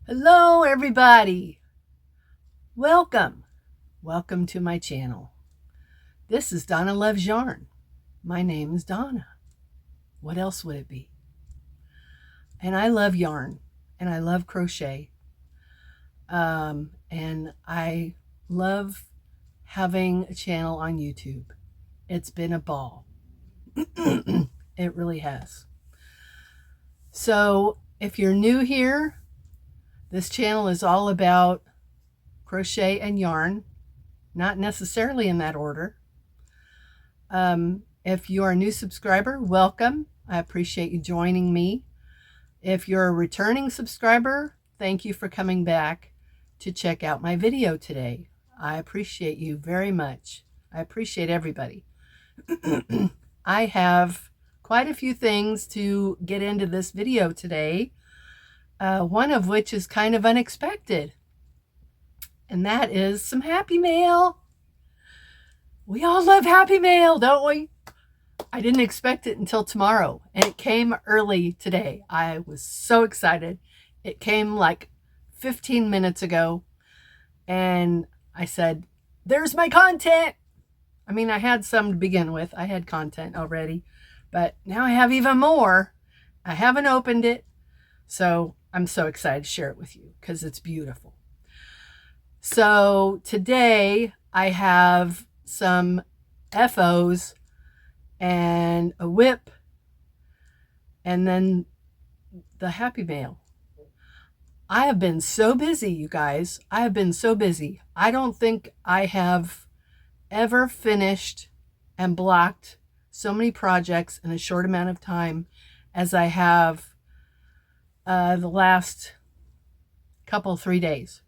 Hello everybody. Welcome. Welcome to my channel. This is Donna Loves Yarn. My name is Donna. What else would it be? And I love yarn and I love crochet. And I love having a channel on YouTube. It's been a ball. It really has. So if you're new here, this channel is all about crochet and yarn, not necessarily in that order. If you're a new subscriber, welcome. I appreciate you joining me. If you're a returning subscriber, thank you for coming back to check out my video today. I appreciate you very much. I appreciate everybody. I have quite a few things to get into this video today. One of which is kind of unexpected, and that is some happy mail. We all love happy mail, don't we? I didn't expect it until tomorrow, and it came early today. I was so excited. It came like 15 minutes ago, and I said, there's my content. I mean, I had some to begin with. I had content already, but now I have even more. I haven't opened it, so I'm so excited to share it with you because it's beautiful. So today I have some FOs and a whip and then the happy mail. I have been so busy, you guys. I have been so busy. I don't think I have ever finished and blocked so many projects in a short amount of time as I have the last couple, 3 days.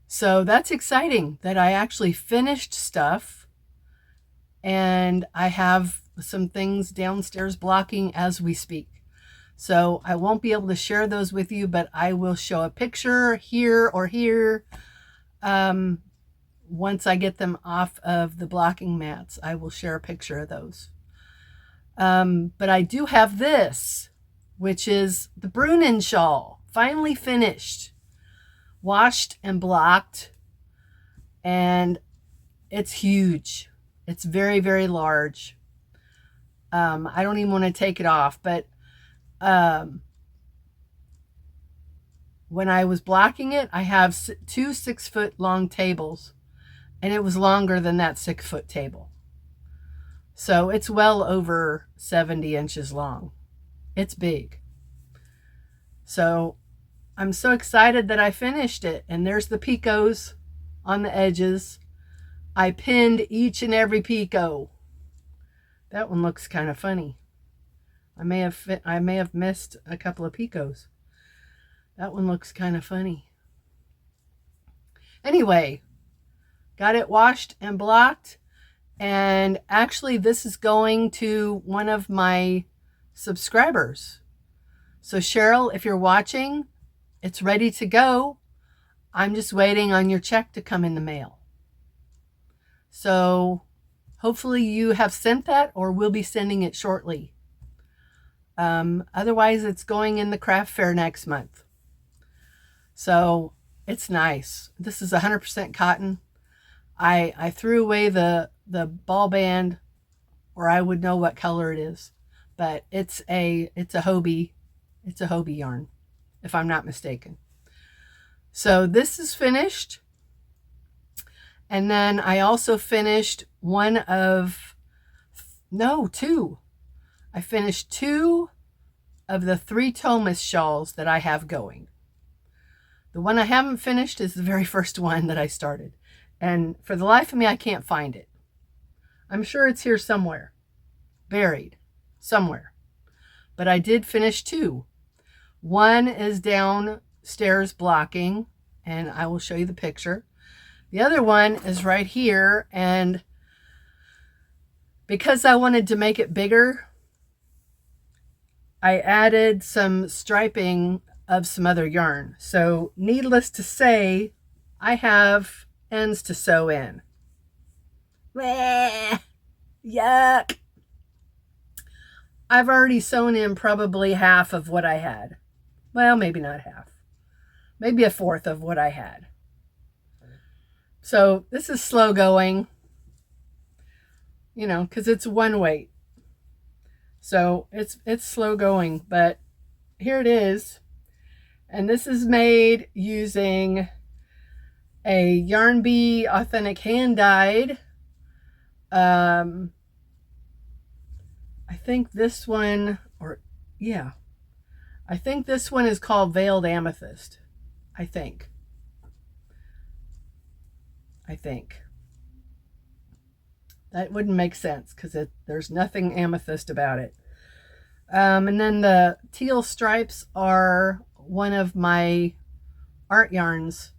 So that's exciting that I actually finished stuff, and I have some things downstairs blocking as we speak. So I won't be able to share those with you, but I will show a picture here or here. Once I get them off of the blocking mats, I will share a picture of those. But I do have this, which is the Bruinen shawl, finally finished, washed and blocked, and it's huge. It's very, very large. I don't even want to take it off, but when I was blocking it, I have 2 6-foot long tables, and it was longer than that 6-foot table. So it's well over 70 inches long. It's big. So I'm so excited that I finished it. And there's the picots on the edges. I pinned each and every picot. That one looks kind of funny. I may have missed a couple of picots. That one looks kind of funny. Anyway, got it washed and blocked. And actually this is going to one of my subscribers. So Cheryl, if you're watching, it's ready to go. I'm just waiting on your check to come in the mail. So hopefully you have sent that, or will be sending it shortly. Otherwise it's going in the craft fair next month. So it's nice. This is 100% cotton. I threw away the ball band, or I would know what color it is, but it's a Hobie. It's a Hobie yarn, if I'm not mistaken. So this is finished. And then I also finished two. I finished 2 of the 3 Tomis shawls that I have going. The one I haven't finished is the very first one that I started. And for the life of me, I can't find it. I'm sure it's here somewhere, buried somewhere. But I did finish 2. One is downstairs blocking, and I will show you the picture. The other one is right here, and because I wanted to make it bigger, I added some striping of some other yarn. So needless to say, I have ends to sew in. Bleh, yuck. I've already sewn in probably half of what I had. Well, maybe not half. Maybe a fourth of what I had. So this is slow going, you know, because it's one weight. So it's slow going, but here it is. And this is made using a Yarn Bee Authentic Hand Dyed. I think this one, I think this one is called Veiled Amethyst. I think. That wouldn't make sense because there's nothing amethyst about it. And then the teal stripes are one of my art yarns.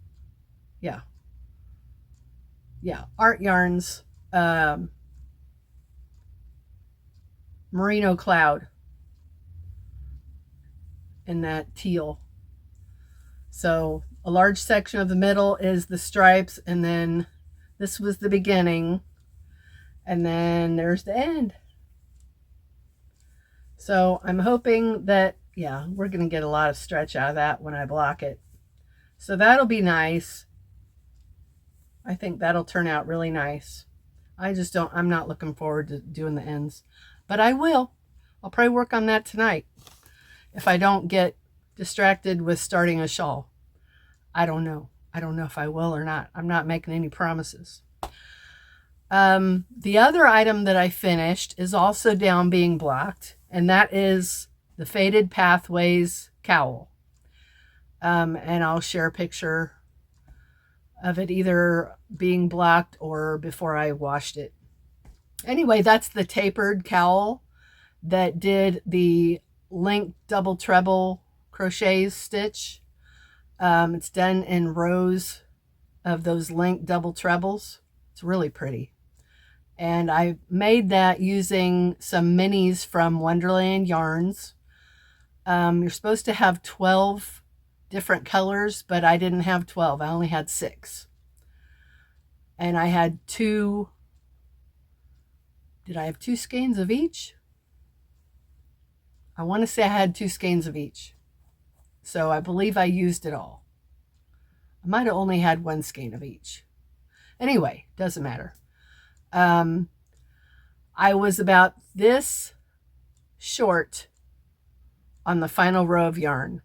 Art yarns. Merino Cloud in that teal. So a large section of the middle is the stripes, and then this was the beginning, and then there's the end. So I'm hoping that, yeah, we're going to get a lot of stretch out of that when I block it. So that'll be nice. I think that'll turn out really nice. I'm not looking forward to doing the ends, but I will. I'll probably work on that tonight if I don't get distracted with starting a shawl. I don't know. I don't know if I will or not. I'm not making any promises. The other item that I finished is also down being blocked, and that is the Faded Pathways cowl. And I'll share a picture of it either being blocked or before I washed it. Anyway, that's the tapered cowl that did the linked double treble crochet stitch. It's done in rows of those linked double trebles. It's really pretty. And I made that using some minis from Wonderland Yarns. You're supposed to have 12 different colors, but I didn't have 12. I only had 6. And I had 2. Did I have 2 skeins of each? I want to say I had 2 skeins of each. So I believe I used it all. I might have only had 1 skein of each. Anyway, doesn't matter. I was about this short on the final row of yarn.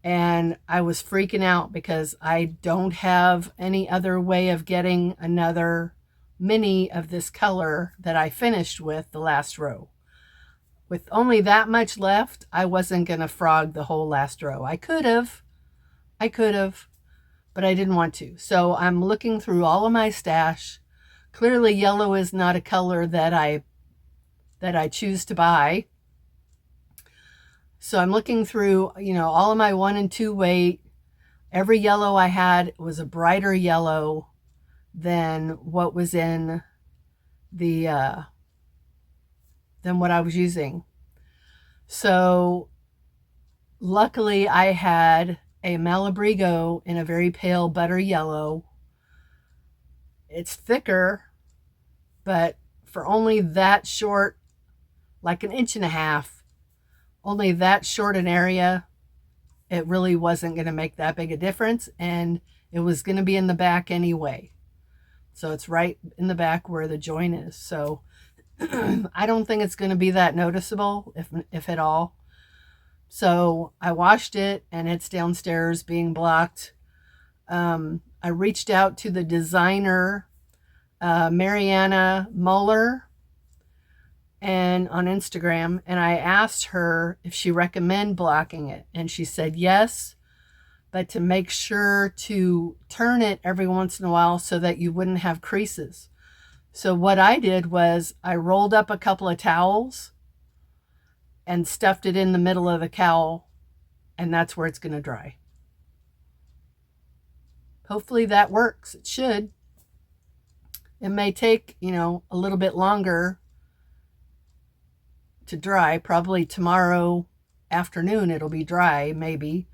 And I was freaking out because I don't have any other way of getting another mini of this color that I finished with the last row. With only that much left, I wasn't going to frog the whole last row. I could have, but I didn't want to. So I'm looking through all of my stash. Clearly yellow is not a color that I choose to buy. So I'm looking through, all of my 1 and 2 weight. Every yellow I had was a brighter yellow than what was in the than what I was using. So luckily I had a Malabrigo in a very pale butter yellow. It's thicker, but for only that short, like 1.5 inches, only that short an area, it really wasn't going to make that big a difference, and it was going to be in the back anyway. So it's right in the back where the join is. So I don't think it's going to be that noticeable, if at all. So I washed it, and it's downstairs being blocked. I reached out to the designer, Mariana Muller, and on Instagram, and I asked her if she recommended blocking it, and she said yes, but to make sure to turn it every once in a while so that you wouldn't have creases. So what I did was I rolled up a couple of towels and stuffed it in the middle of the cowl, and that's where it's going to dry. Hopefully that works. It should. It may take, a little bit longer to dry. Probably tomorrow afternoon it'll be dry, maybe.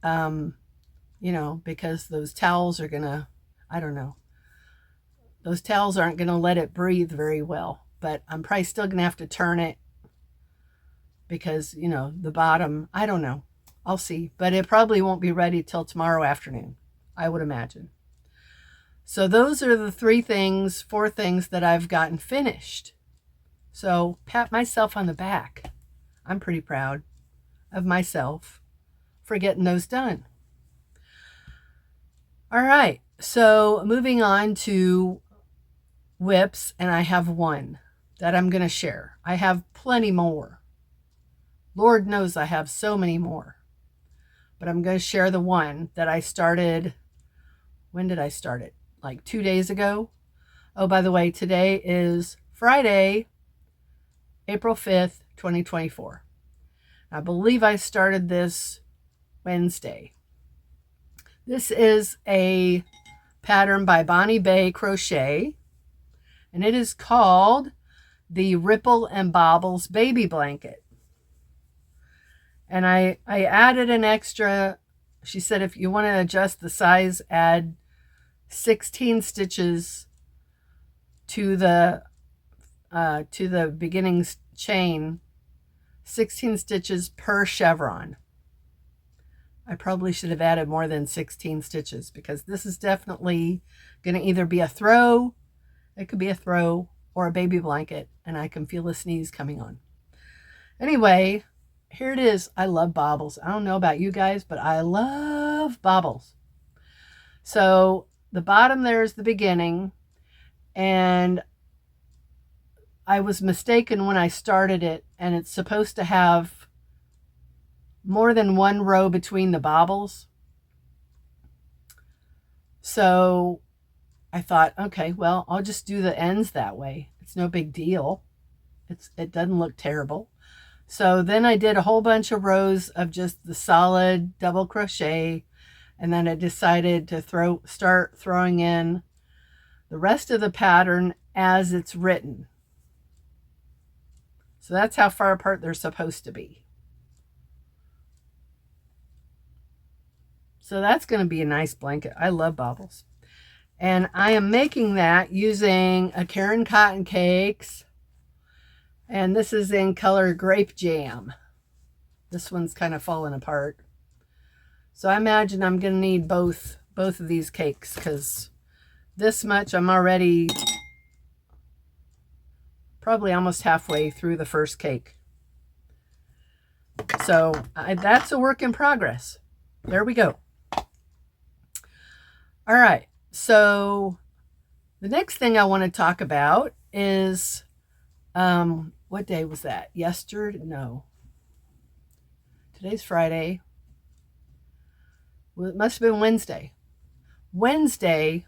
Because those towels are gonna, I don't know. Those towels aren't gonna let it breathe very well. But I'm probably still gonna have to turn it because, the bottom, I don't know. I'll see. But it probably won't be ready till tomorrow afternoon, I would imagine. So those are the 4 things that I've gotten finished. So pat myself on the back. I'm pretty proud of myself for getting those done. All right, so moving on to whips, and I have one that I'm going to share. I have plenty more. Lord knows I have so many more. But I'm going to share the one that I started. When did I start it? Like 2 days ago. Oh, by the way, today is Friday, April 5th, 2024. I believe I started this Wednesday. This is a pattern by Bonnie Bay Crochet, and it is called the Ripple and Bobbles Baby Blanket. And I added an extra. She said if you want to adjust the size, add 16 stitches to the beginning chain, 16 stitches per chevron. I probably should have added more than 16 stitches because this is definitely going to either be a throw, it could be a throw, or a baby blanket, and I can feel the sneeze coming on. Anyway, here it is. I love bobbles. I don't know about you guys, but I love bobbles. So the bottom there is the beginning, and I was mistaken when I started it, and it's supposed to have more than one row between the bobbles. So I thought, okay, well, I'll just do the ends that way. It's no big deal. It doesn't look terrible. So then I did a whole bunch of rows of just the solid double crochet, and then I decided to start throwing in the rest of the pattern as it's written. So that's how far apart they're supposed to be. So that's going to be a nice blanket. I love bobbles. And I am making that using a Karen Cotton Cakes. And this is in color Grape Jam. This one's kind of falling apart. So I imagine I'm going to need both of these cakes, because this much I'm already probably almost halfway through the first cake. So that's a work in progress. There we go. All right. So the next thing I want to talk about is, what day was that? Yesterday? No. Today's Friday. Well, it must have been Wednesday. Wednesday.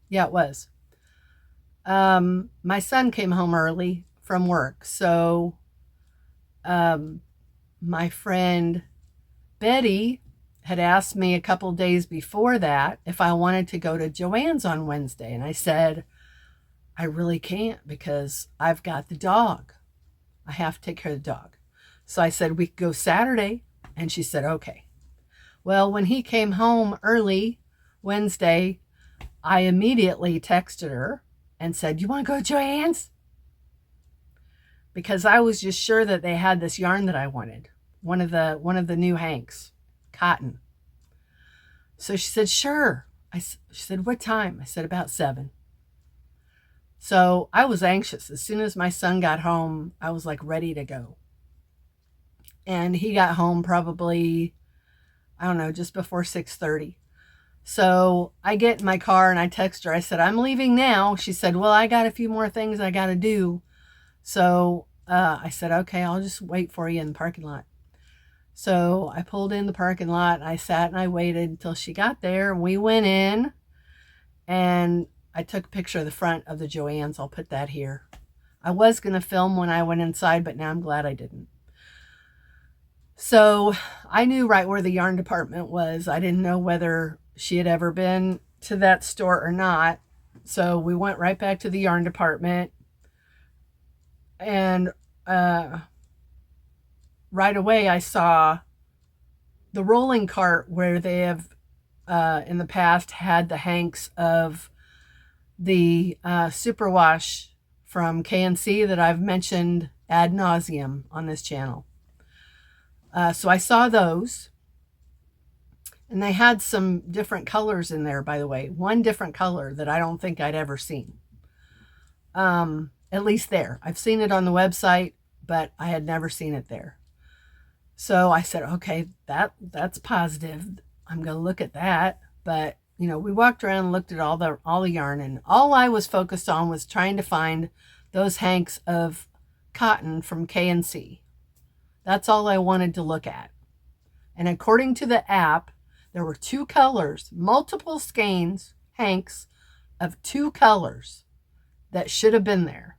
Yeah, it was. My son came home early from work. So, my friend Betty had asked me a couple days before that if I wanted to go to Joann's on Wednesday. And I said, I really can't because I've got the dog. I have to take care of the dog. So I said, we could go Saturday. And she said, okay. Well, when he came home early Wednesday, I immediately texted her and said, you want to go to Joann's? Because I was just sure that they had this yarn that I wanted. One of the new hanks. Cotton. So she said, sure. She said, what time? I said, about 7. So I was anxious. As soon as my son got home, I was like ready to go. And he got home probably, I don't know, just before 6:30. So I get in my car and I text her. I said, I'm leaving now. She said, well, I got a few more things I got to do. So I said, okay, I'll just wait for you in the parking lot. So I pulled in the parking lot, and I sat and I waited until she got there. We went in, and I took a picture of the front of the Joann's. I'll put that here. I was going to film when I went inside, but now I'm glad I didn't. So I knew right where the yarn department was. I didn't know whether she had ever been to that store or not. So we went right back to the yarn department, and right away I saw the rolling cart where they have in the past had the hanks of the superwash from K&C that I've mentioned ad nauseum on this channel. So I saw those, And they had some different colors in there, by the way. One different color that I don't think I'd ever seen. At least there. I've seen it on the website, but I had never seen it there. So I said, okay, that's positive. I'm going to look at that. But, you know, we walked around and looked at all the yarn, and all I was focused on was trying to find those hanks of cotton from K&C. That's all I wanted to look at. And according to the app, there were 2 colors, multiple skeins, hanks of 2 colors that should have been there.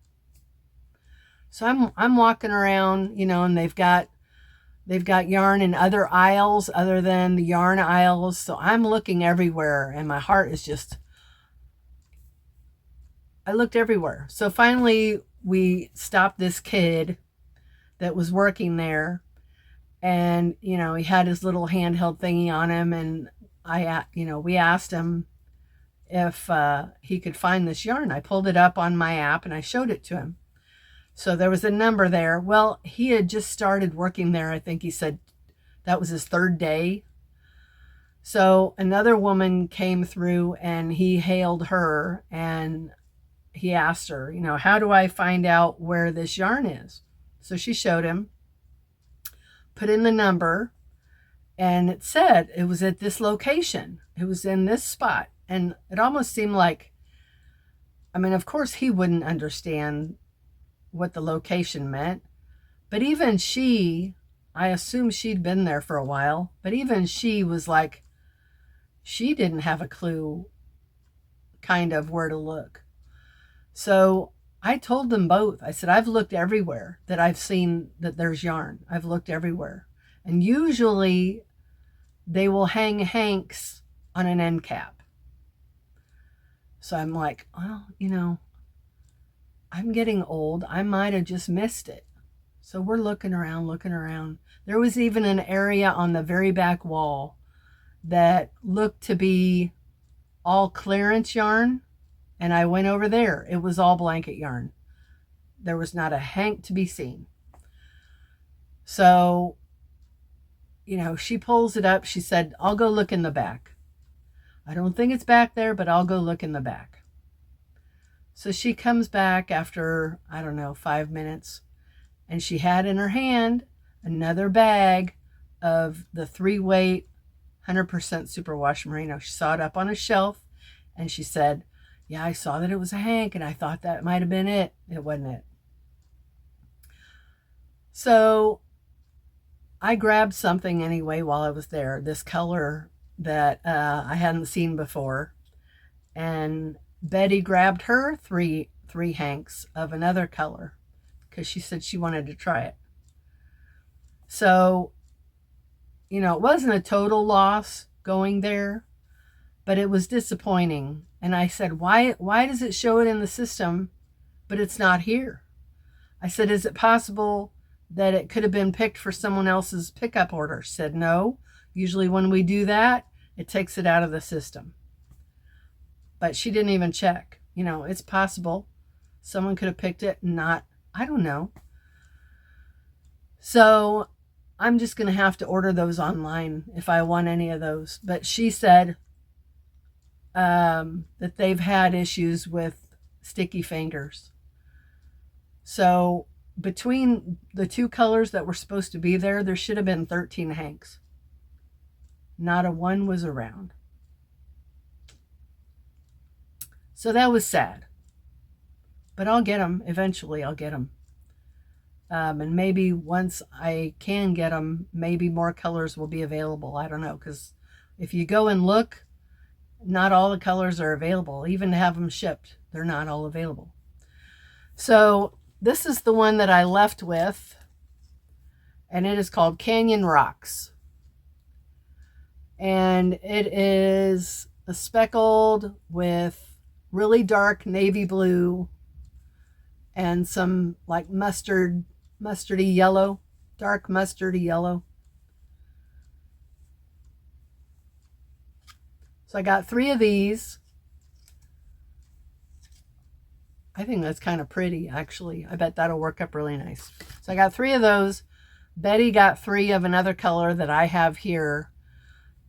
So I'm walking around, you know, and they've got yarn in other aisles other than the yarn aisles. So I'm looking everywhere, and my heart is just, I looked everywhere. So finally we stopped this kid that was working there, and, you know, he had his little handheld thingy on him, and we asked him if he could find this yarn. I pulled it up on my app and I showed it to him. So there was a number there. Well, he had just started working there. I think he said that was his 3rd day. So another woman came through and he hailed her, and he asked her, you know, how do I find out where this yarn is? So she showed him, put in the number, and it said it was at this location. It was in this spot. And it almost seemed like, I mean, of course he wouldn't understand what the location meant, but even she, I assume she'd been there for a while, but even she was like, she didn't have a clue kind of where to look. So I told them both. I said, I've looked everywhere that I've seen that there's yarn. I've looked everywhere. And usually they will hang hanks on an end cap. So I'm like, well, you know, I'm getting old. I might have just missed it. So we're looking around. There was even an area on the very back wall that looked to be all clearance yarn. And I went over there. It was all blanket yarn. There was not a hank to be seen. So, you know, she pulls it up. She said, I'll go look in the back. I don't think it's back there, but I'll go look in the back. So she comes back after, I don't know, 5 minutes, and she had in her hand another bag of the 3-weight 100% superwash merino. She saw it up on a shelf, and she said, yeah, I saw that it was a hank, and I thought that might have been it. It wasn't it. So I grabbed something anyway while I was there, this color that I hadn't seen before, and Betty grabbed her three hanks of another color because she said she wanted to try it. So, you know, it wasn't a total loss going there, but it was disappointing. And I said, why does it show it in the system, but it's not here? I said, is it possible that it could have been picked for someone else's pickup order? She said, no. Usually when we do that, it takes it out of the system. But she didn't even check. You know, it's possible someone could have picked it and not, I don't know. So I'm just going to have to order those online if I want any of those. But she said that they've had issues with sticky fingers. So between the 2 colors that were supposed to be there, there should have been 13 hanks. Not a one was around. So that was sad. But I'll get them. Eventually I'll get them. And maybe once I can get them, maybe more colors will be available. I don't know, because if you go and look, not all the colors are available. Even to have them shipped, they're not all available. So this is the one that I left with, and it is called Canyon Rocks. And it is a speckled with really dark navy blue and some like mustardy yellow, dark mustardy yellow. So I got 3 of these. I think that's kind of pretty, actually. I bet that'll work up really nice. So I got 3 of those. Betty got 3 of another color that I have here.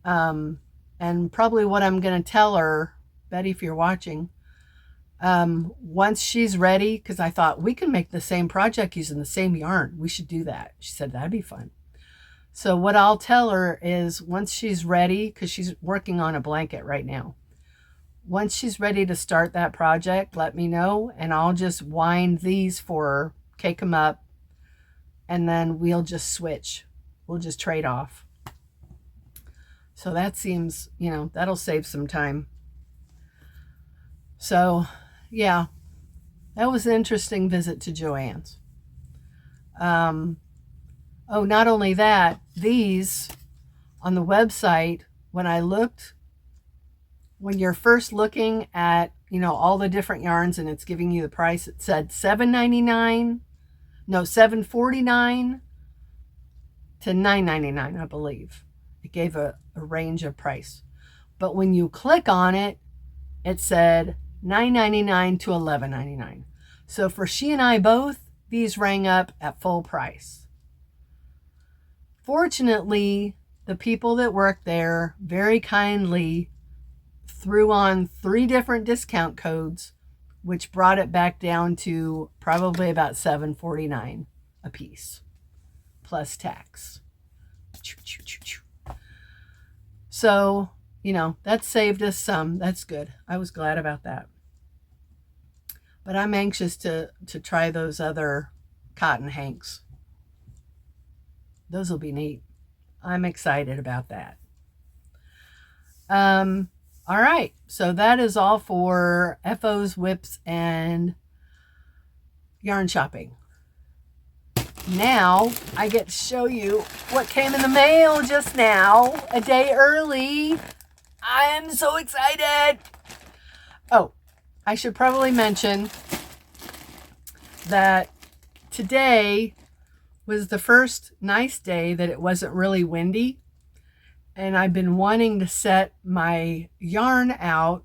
And probably what I'm going to tell her, Betty, if you're watching, once she's ready, because I thought we can make the same project using the same yarn. We should do that. She said that'd be fun. So what I'll tell her is once she's ready, because she's working on a blanket right now. Once she's ready to start that project, let me know, and I'll just wind these for her, cake them up, and then we'll just switch. We'll just trade off. So that seems, that'll save some time. So, yeah, that was an interesting visit to Joann's. Oh, not only that, these on the website, when I looked, when you're first looking at, all the different yarns and it's giving you the price, it said $7.49 to $9.99, I believe. It gave a range of price. But when you click on it, it said $9.99 to $11.99. So for she and I both, these rang up at full price. Fortunately, the people that worked there very kindly threw on 3 different discount codes, which brought it back down to probably about $7.49 a piece, plus tax. So, that saved us some. That's good. I was glad about that. But I'm anxious to try those other cotton hanks. Those will be neat. I'm excited about that. All right. So that is all for FOs, whips, and yarn shopping. Now I get to show you what came in the mail just now, a day early. I am so excited. Oh, I should probably mention that today was the first nice day that it wasn't really windy. And I've been wanting to set my yarn out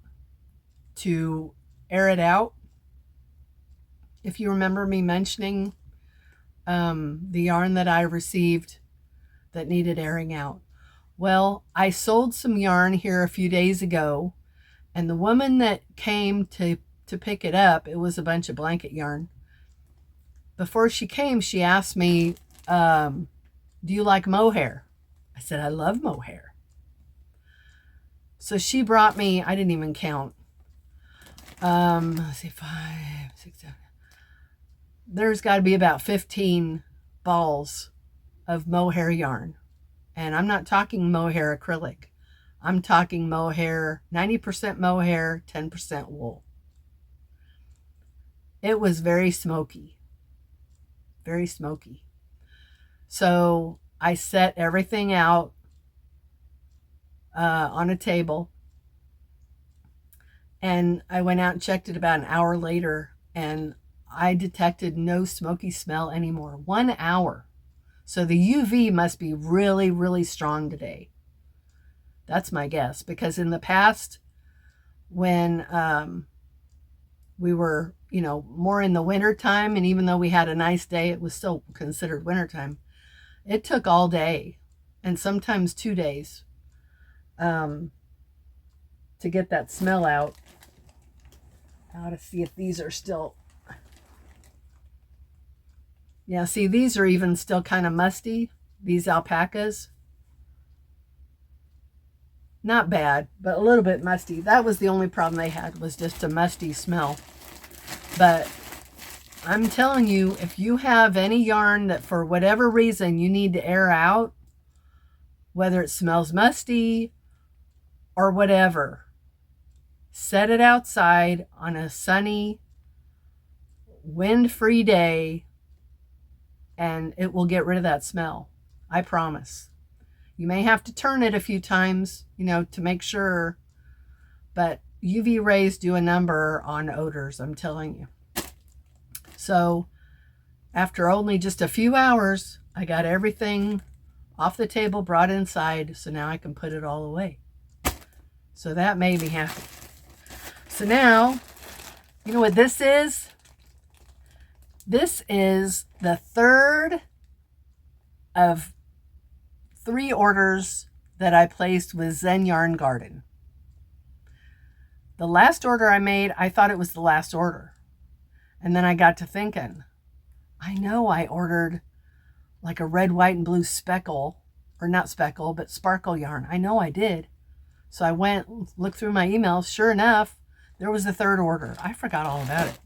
to air it out. If you remember me mentioning the yarn that I received that needed airing out. Well, I sold some yarn here a few days ago, and the woman that came to pick it up, it was a bunch of blanket yarn. Before she came, she asked me, do you like mohair? I said, I love mohair. So she brought me, I didn't even count. Let's see, 5, 6, 7. There's got to be about 15 balls of mohair yarn. And I'm not talking mohair acrylic. I'm talking mohair, 90% mohair, 10% wool. It was very smoky. Very smoky. So I set everything out on a table. And I went out and checked it about an hour later, and I detected no smoky smell anymore. 1 hour. So the UV must be really, really strong today. That's my guess. Because in the past, when we were, more in the winter time, and even though we had a nice day, it was still considered winter time. It took all day, and sometimes 2 days, to get that smell out. I ought to see if these are still... Yeah, see, these are even still kind of musty, these alpacas. Not bad, but a little bit musty. That was the only problem they had, was just a musty smell. But I'm telling you, if you have any yarn that for whatever reason you need to air out, whether it smells musty or whatever, set it outside on a sunny, wind-free day, and it will get rid of that smell. I promise. You may have to turn it a few times, to make sure, but UV rays do a number on odors, I'm telling you. So after only just a few hours, I got everything off the table, brought inside, so now I can put it all away. So that made me happy. So now, you know what this is? This is the third of 3 orders that I placed with Zen Yarn Garden. The last order I made, I thought it was the last order. And then I got to thinking, I know I ordered like a red, white, and blue speckle, or not speckle, but sparkle yarn. I know I did. So I went, looked through my emails. Sure enough, there was a third order. I forgot all about it.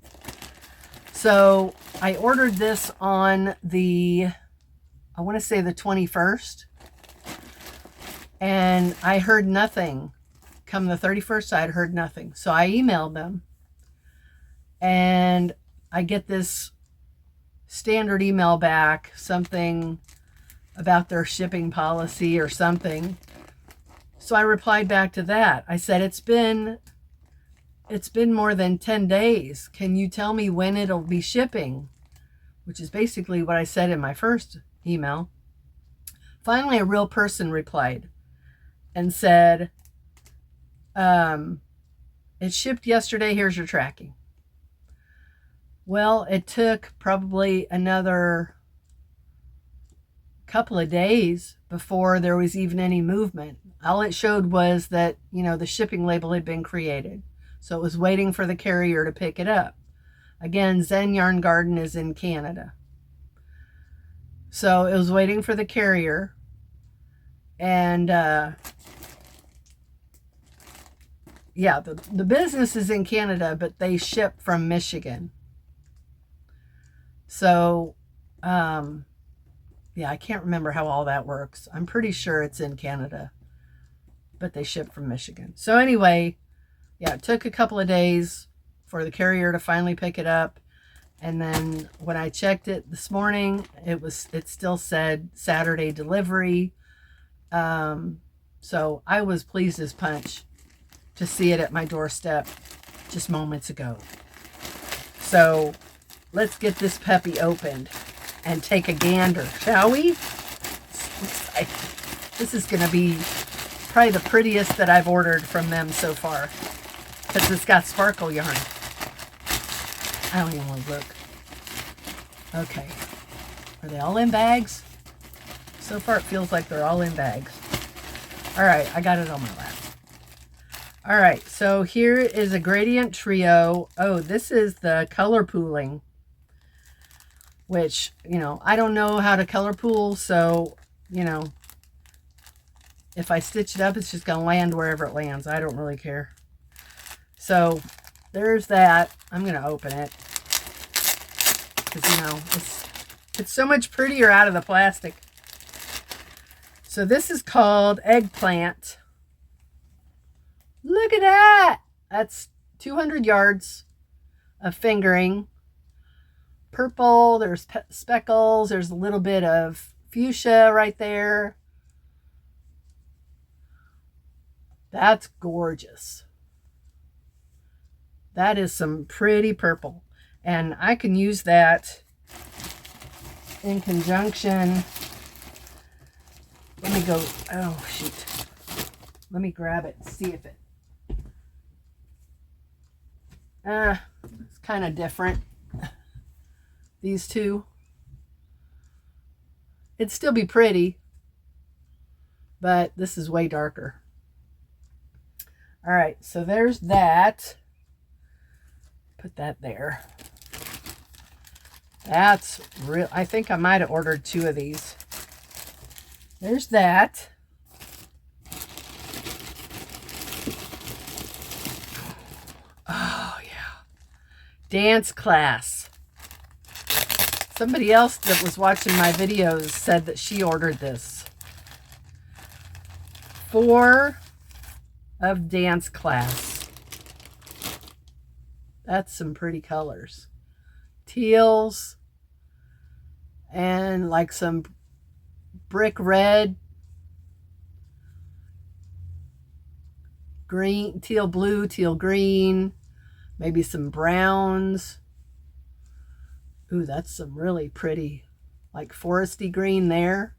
So I ordered this on the, I want to say the 21st. And I heard nothing. Come the 31st, I had heard nothing. So I emailed them. And I get this standard email back, something about their shipping policy or something. So I replied back to that. I said, it's been more than 10 days. Can you tell me when it'll be shipping? Which is basically what I said in my first email. Finally, a real person replied and said, it shipped yesterday. Here's your tracking. Well, it took probably another couple of days before there was even any movement. All it showed was that, the shipping label had been created. So it was waiting for the carrier to pick it up. Again, Zen Yarn Garden is in Canada. So it was waiting for the carrier. And yeah, the business is in Canada, but they ship from Michigan. So, yeah, I can't remember how all that works. I'm pretty sure it's in Canada, but they ship from Michigan. So anyway, yeah, it took a couple of days for the carrier to finally pick it up. And then when I checked it this morning, it still said Saturday delivery. So I was pleased as punch to see it at my doorstep just moments ago. So let's get this puppy opened and take a gander, shall we? This is going to be probably the prettiest that I've ordered from them so far, because it's got sparkle yarn. I don't even want to look. Okay. Are they all in bags? So far it feels like they're all in bags. All right, I got it on my lap. All right, so here is a gradient trio. Oh, this is the color pooling, which, I don't know how to color pool, so, if I stitch it up, it's just going to land wherever it lands. I don't really care. So there's that. I'm going to open it because, it's so much prettier out of the plastic. So this is called Eggplant. Look at that. That's 200 yards of fingering. Purple, there's speckles, there's a little bit of fuchsia right there. That's gorgeous. That is some pretty purple. And I can use that in conjunction. Let me go, oh shoot. Let me grab it and see if it, it's kind of different. These two. It'd still be pretty, but this is way darker. All right, so there's that. Put that there. That's real. I think I might have ordered 2 of these. There's that. Oh, yeah. Dance class. Somebody else that was watching my videos said that she ordered this. 4 of dance class. That's some pretty colors. Teals and like some brick red, green, teal blue, teal green, maybe some browns. Ooh, that's some really pretty, like foresty green there.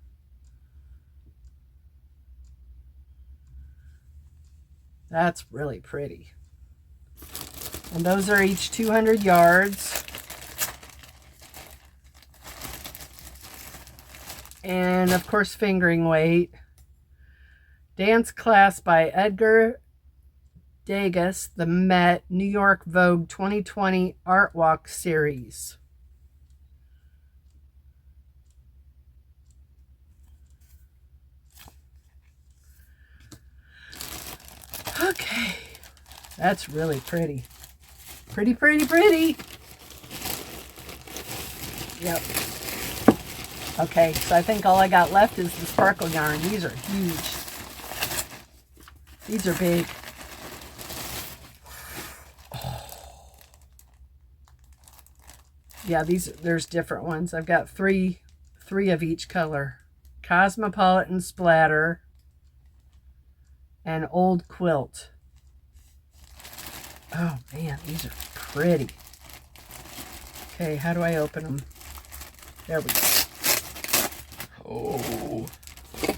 That's really pretty. And those are each 200 yards. And of course, fingering weight. Dance Class by Edgar Degas, the Met, New York Vogue 2020 Art Walk Series. Okay, that's really pretty. Pretty, pretty, pretty. Yep. Okay, so I think all I got left is the sparkle yarn. These are huge. These are big. Oh. Yeah, there's different ones. I've got three of each color. Cosmopolitan Splatter and Old Quilt. Oh man, these are pretty. Okay, how do I open them? There we go.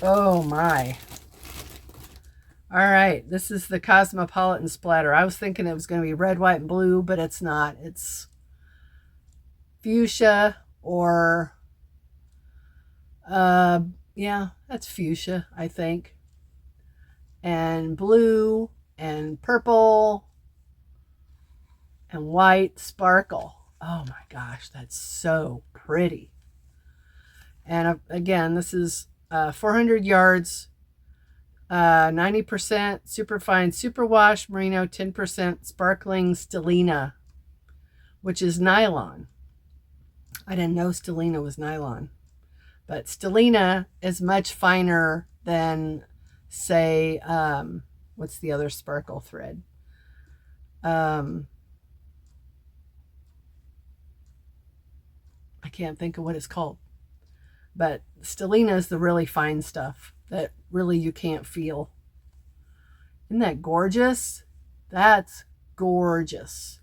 Oh my. All right, this is the Cosmopolitan Splatter. I was thinking it was going to be red, white, and blue, but it's not. It's fuchsia or, yeah, that's fuchsia, I think. And blue and purple and white sparkle. Oh my gosh, that's so pretty. And again, this is 400 yards, 90% superfine superwash merino, 10% sparkling stellina, which is nylon. I didn't know stellina was nylon, but stellina is much finer than, say, what's the other sparkle thread? I can't think of what it's called. But stellina is the really fine stuff that really you can't feel. Isn't that gorgeous? That's gorgeous.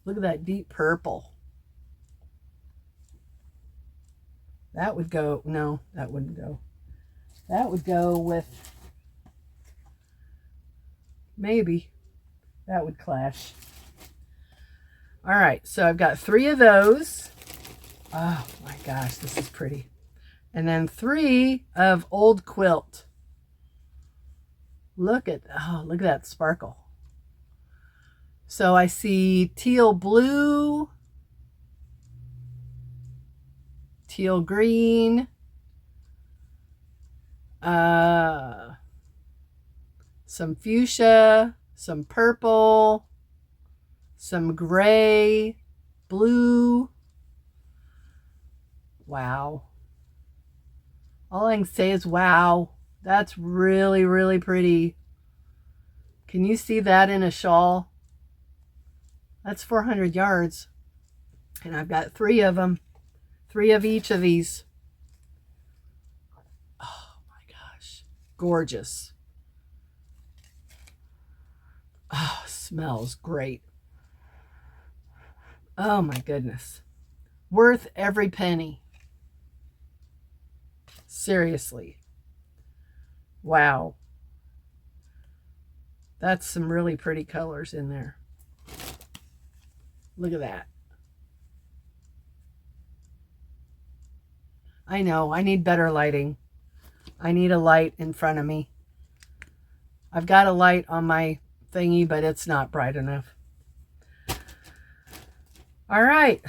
Look at that deep purple. That would go, no, that wouldn't go. That would go with, maybe, that would clash. All right, so I've got 3 of those. Oh my gosh, this is pretty. And then 3 of Old Quilt. Look at that sparkle. So I see teal blue, teal green, some fuchsia, some purple, some gray, blue. Wow. All I can say is wow. That's really, really pretty. Can you see that in a shawl? That's 400 yards. And I've got 3 of them. 3 of each of these. Oh my gosh. Gorgeous. Oh, smells great. Oh my goodness. Worth every penny. Seriously. Wow. That's some really pretty colors in there. Look at that. I know, I need better lighting. I need a light in front of me. I've got a light on my thingy, but it's not bright enough. All right.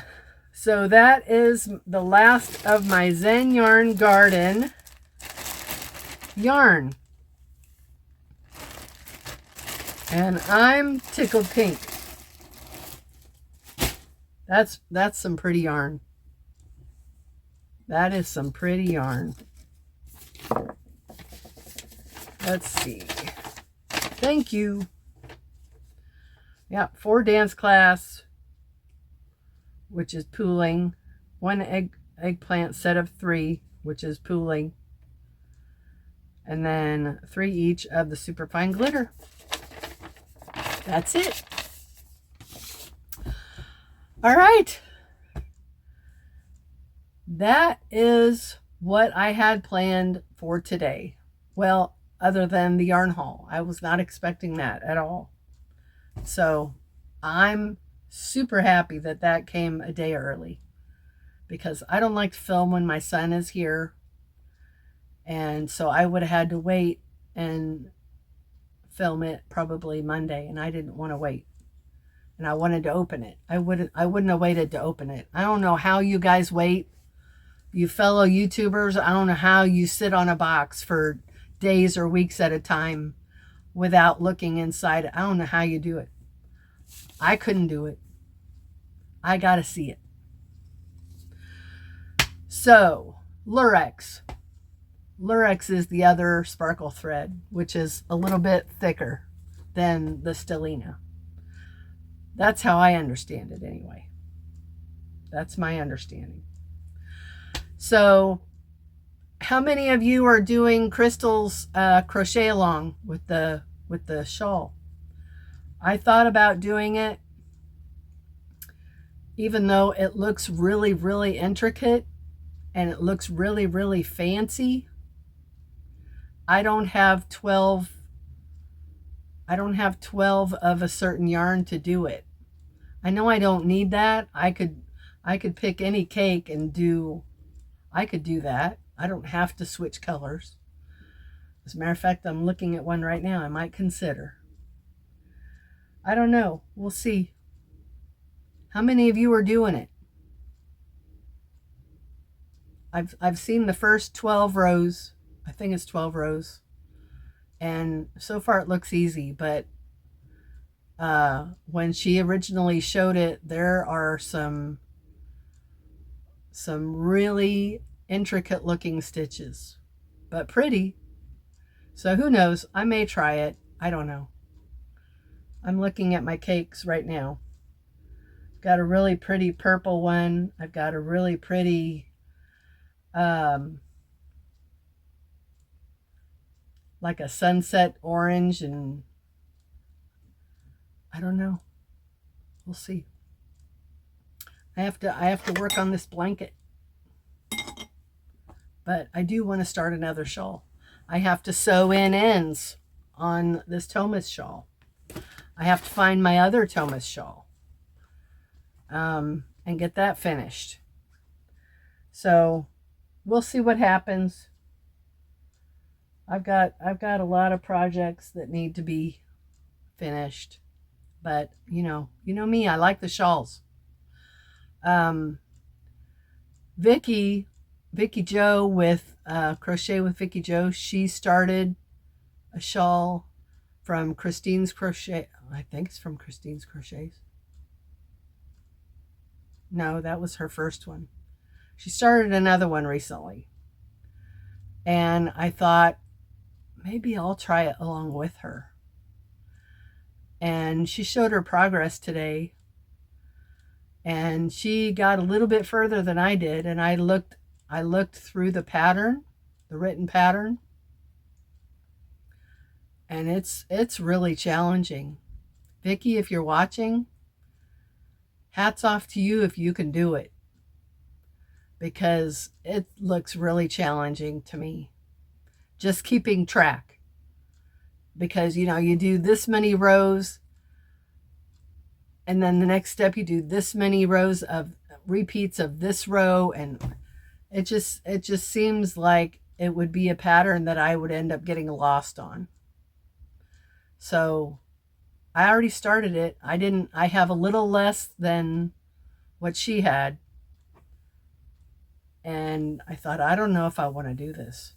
So that is the last of my Zen Yarn Garden yarn. And I'm tickled pink. That's some pretty yarn. That is some pretty yarn. Let's see. Thank you. Yeah, 4 dance class, which is pooling. 1 eggplant set of 3, which is pooling. And then 3 each of the superfine glitter. That's it. All right. That is what I had planned for today. Well, other than the yarn haul. I was not expecting that at all. So I'm super happy that that came a day early, because I don't like to film when my son is here. And so I would have had to wait and film it probably Monday, and I didn't want to wait. And I wanted to open it. I wouldn't have waited to open it. I don't know how you guys wait. You fellow YouTubers, I don't know how you sit on a box for days or weeks at a time without looking inside. I don't know how you do it. I couldn't do it. I got to see it. So, Lurex. Lurex is the other sparkle thread, which is a little bit thicker than the Stellina. That's how I understand it anyway. That's my understanding. So, how many of you are doing Crystal's crochet along with the shawl? I thought about doing it, even though it looks really, really intricate and it looks really, really fancy. I don't have 12 of a certain yarn to do it. I know I don't need that. I could pick any cake and I could do that. I don't have to switch colors. As a matter of fact, I'm looking at one right now I might consider. I don't know. We'll see. How many of you are doing it? I've seen the first 12 rows. I think it's 12 rows. And so far it looks easy, but when she originally showed it, there are some really intricate looking stitches, but pretty. So who knows? I may try it. I don't know. I'm looking at my cakes right now. I've got a really pretty purple one. I've got a really pretty like a sunset orange, and I don't know. We'll see. I have to work on this blanket. But I do want to start another shawl. I have to sew in ends on this Tomis shawl. I have to find my other Tomis shawl and get that finished. So we'll see what happens. I've got a lot of projects that need to be finished, but you know me, I like the shawls. Vicky Jo with Crochet with Vicky Jo, she started a shawl from Christine's Crochet. I think it's from Christine's Crochets. No, that was her first one. She started another one recently. And I thought, maybe I'll try it along with her. And she showed her progress today. And she got a little bit further than I did. And I looked through the pattern, the written pattern. And it's really challenging. Vicky, if you're watching, hats off to you if you can do it. Because it looks really challenging to me. Just keeping track. Because, you do this many rows, and then the next step you do this many rows of repeats of this row, and it just seems like it would be a pattern that I would end up getting lost on. So I already started it. I have a little less than what she had. And I thought, I don't know if I want to do this.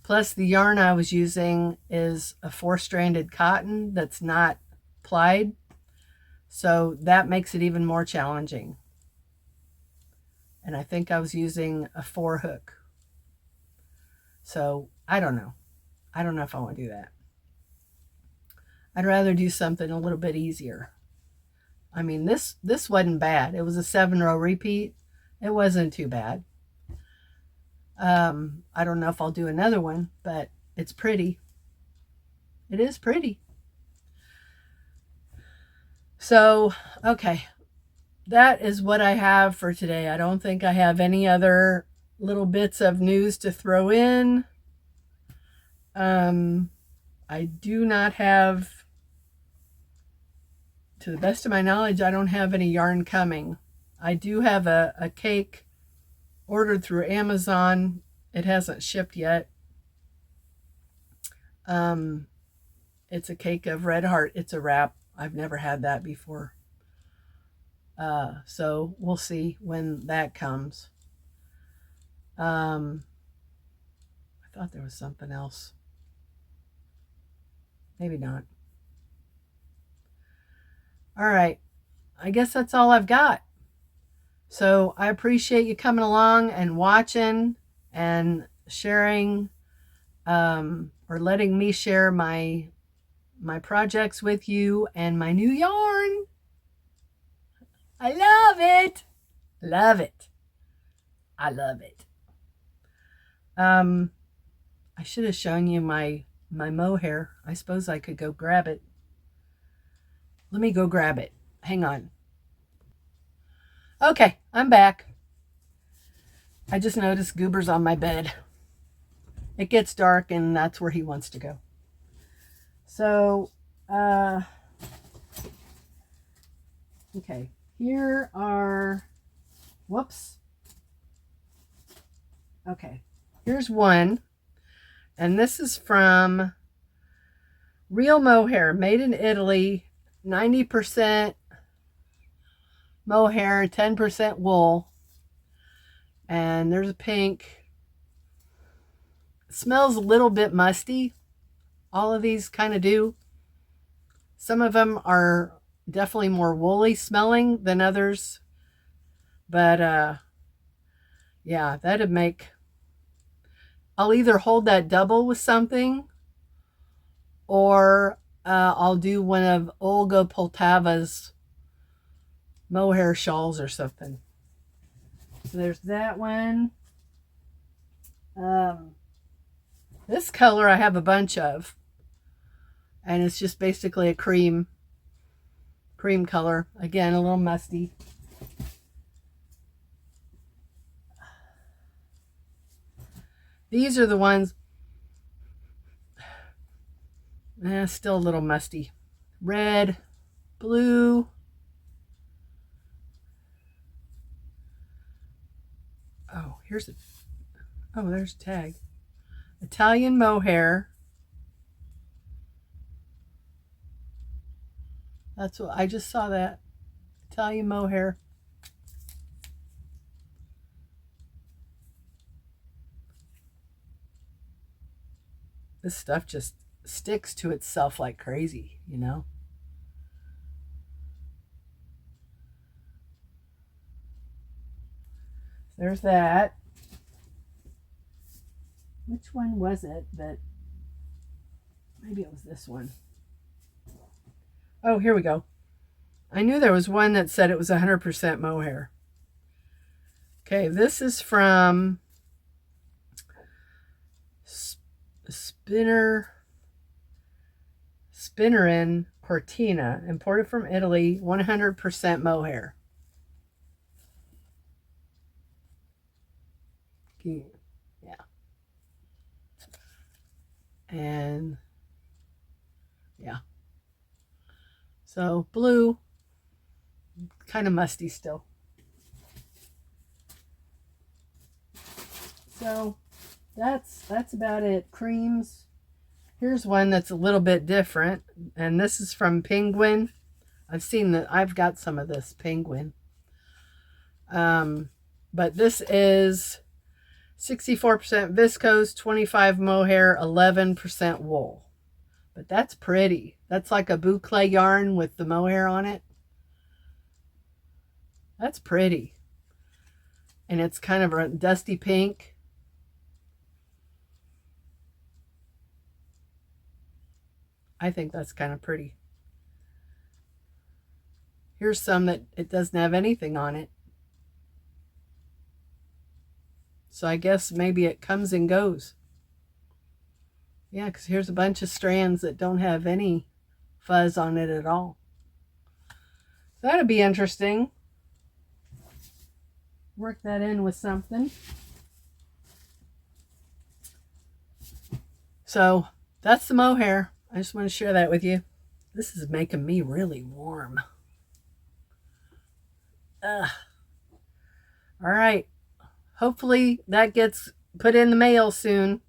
Plus the yarn I was using is a 4-stranded cotton that's not plied. So that makes it even more challenging. And I think I was using a 4-hook. So I don't know. I don't know if I want to do that. I'd rather do something a little bit easier. I mean, this wasn't bad. It was a 7-row repeat. It wasn't too bad. I don't know if I'll do another one, but it's pretty. It is pretty. So, okay. That is what I have for today. I don't think I have any other little bits of news to throw in. I do not have, to the best of my knowledge, I don't have any yarn coming. I do have a cake ordered through Amazon. It hasn't shipped yet. It's a cake of red heart. It's a wrap. I've never had that before. So we'll see when that comes. I thought there was something else. Maybe not. All right. I guess that's all I've got. So I appreciate you coming along and watching and sharing, or letting me share my projects with you and my new yarn. I love it. Love it. I love it. I should have shown you my mohair. I suppose I could go grab it. Let me go grab it. Hang on. Okay, I'm back. I just noticed Goober's on my bed. It gets dark and that's where he wants to go. So, okay, here are, whoops. Okay, here's one. And this is from Real Mohair, made in Italy, 90% mohair, 10% wool. And there's a pink. It smells a little bit musty. All of these kind of do. Some of them are definitely more woolly smelling than others. But yeah, that'd make... I'll either hold that double with something, or I'll do one of Olga Poltava's mohair shawls or something. So there's that one. This color I have a bunch of, and it's just basically a cream color. Again, a little musty. These are the ones, still a little musty. Red, blue. Oh, here's a, oh, there's a tag. Italian mohair. That's what, I just saw that. Italian mohair. This stuff just sticks to itself like crazy, you know? There's that. Which one was it that... Maybe it was this one. Oh, here we go. I knew there was one that said it was 100% mohair. Okay, this is from Spinnerin Cortina, imported from Italy, 100% mohair. Yeah. And yeah. So blue, kind of musty still. So that's about it. Creams. Here's one that's a little bit different, and this is from Penguin. I've got some of this Penguin. But this is 64% viscose, 25 mohair, 11% wool. But that's pretty. That's like a boucle yarn with the mohair on it. That's pretty. And it's kind of a dusty pink. I think that's kind of pretty. Here's some that it doesn't have anything on it. So I guess maybe it comes and goes. Yeah, because here's a bunch of strands that don't have any fuzz on it at all. That'd be interesting. Work that in with something. So that's the mohair. I just want to share that with you. This is making me really warm. Ugh. All right. Hopefully that gets put in the mail soon.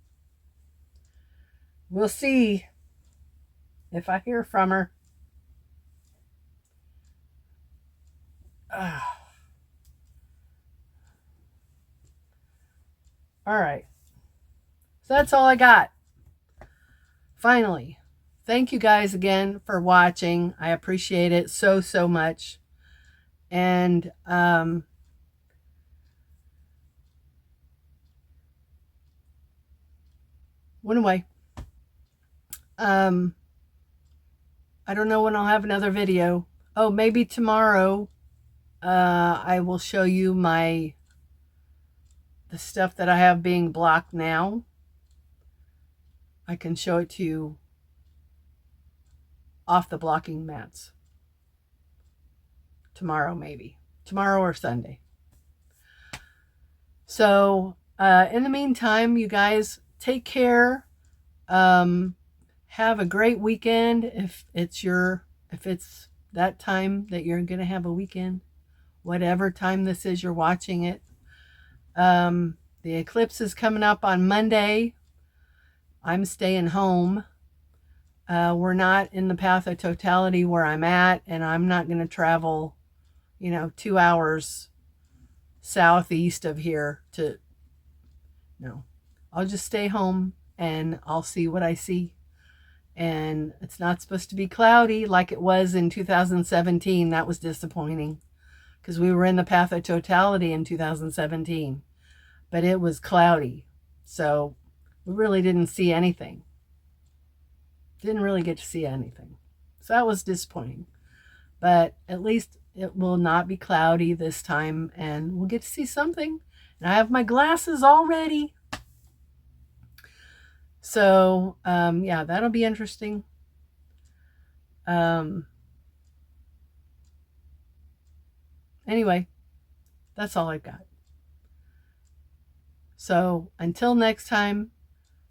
we'll see if I hear from her. All right. So that's all I got. Finally, thank you guys again for watching. I appreciate it so, so much. And went away. I don't know when I'll have another video. Oh, maybe tomorrow I will show you the stuff that I have being blocked now. I can show it to you off the blocking mats. Tomorrow, maybe. Tomorrow or Sunday. So, in the meantime, you guys, take care. Have a great weekend if it's that time that you're going to have a weekend. Whatever time this is you're watching it. The eclipse is coming up on Monday. I'm staying home. We're not in the path of totality where I'm at, and I'm not going to travel, 2 hours southeast of here no. I'll just stay home and I'll see what I see. And it's not supposed to be cloudy like it was in 2017. That was disappointing because we were in the path of totality in 2017, but it was cloudy. So we really didn't see anything. Didn't really get to see anything. So that was disappointing. But at least it will not be cloudy this time and we'll get to see something. And I have my glasses all ready. So, yeah, that'll be interesting. Anyway, that's all I've got. So until next time,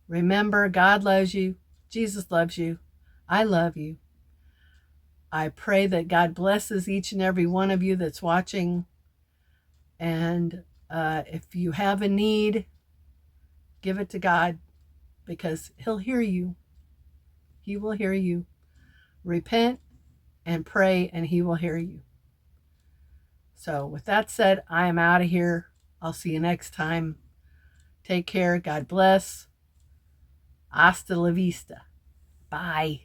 remember, God loves you. Jesus loves you. I love you. I pray that God blesses each and every one of you that's watching. And if you have a need, give it to God because He'll hear you. He will hear you. Repent and pray and He will hear you. So with that said, I am out of here. I'll see you next time. Take care. God bless. Hasta la vista. Bye.